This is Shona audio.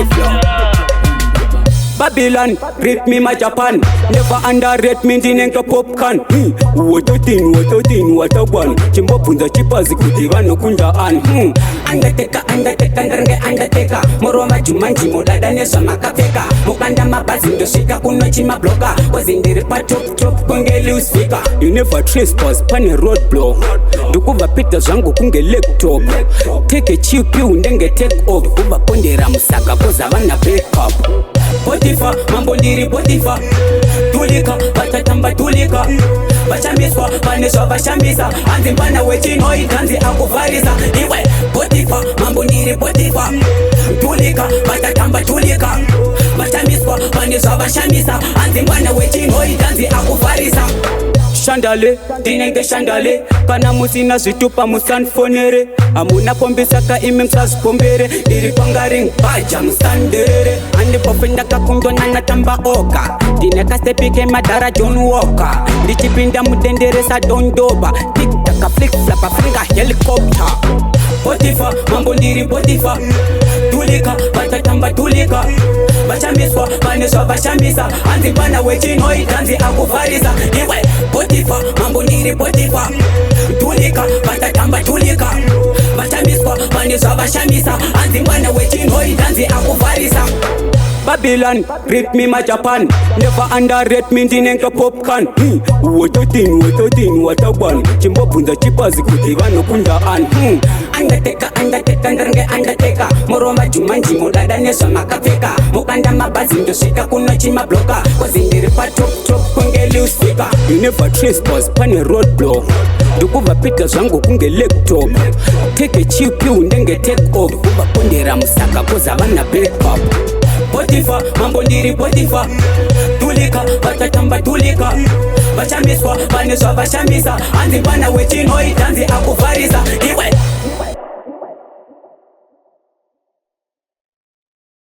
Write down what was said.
flow. Babylon, rate me my Japan. Never underrate me ndinenge popcorn. What a thing, what a one. Chimbo punza chipa zikutiva no kunda an. Undertaker, undertaker. Moroma jumanji modada neswa makapeka. Mukanda mabazi ndoshika kunochi mabloka. Wazindiri pa chop kungeli usfika. You never trespass pane roadblock. Dukuva pita zangu kunge laptop. Take a chip you ndenge take off. Uba pondera musaka koza vana backup. Potifa, mambo ndiri potifa. Tulika, batatamba tulika. Bachamiswa, baneswa bachamisa. Anzi mbana wechino itanzi akuvarisa. Iwe, potifa, mambo ndiri potifa. Tulika, batatamba tulika. Bachamiswa, baneswa bachamisa. Anzi mbana wechino itanzi akuvarisa. Shandale, dinenge shandale. Kana musina zitupa musanfonere. Amuna pombisaka imemsas pombere. Diri pangaring baja mustandere. Andi popenda kakundona natamba oka. Dineka stepike madara John Walker. Dichipinda mudendere sa dondoba. Tik-taka flick-flappa flinga helicopter. Potifa, mambo ndiri potifa. Tulika, batatamba tulika. Bachamiswa, baneswa bachamisa. Anzi bana wechino itanzi akuvarisa. Iwe, potifa, mambo ndiri potifa. Tulika, batatamba tulika. Bachamiswa, baneswa bachamisa. Anzi bana wechino itanzi akuvarisa. Babylon, rate me my Japan. Never underrate me ndinenge popcorn. What a thing, what a one. Chimbo punza chipa zikutiva no kunda an. Undertaker. Moroma jumanji modada neswa makapeka. Mukanda mabazi ndoshika kunochi mabloka. Wazindiri pa chop kungeli usfika. You never trespass pane roadblock. Dukuva pita zangu kunge laptop. Take a chip you ndenge take off. Uba pondera musaka koza vana backup. Potifa, mambo ndiri potifa. Tulika, batatamba tulika. Bachamiswa, baneswa bachamisa. Anzi bana wechino ita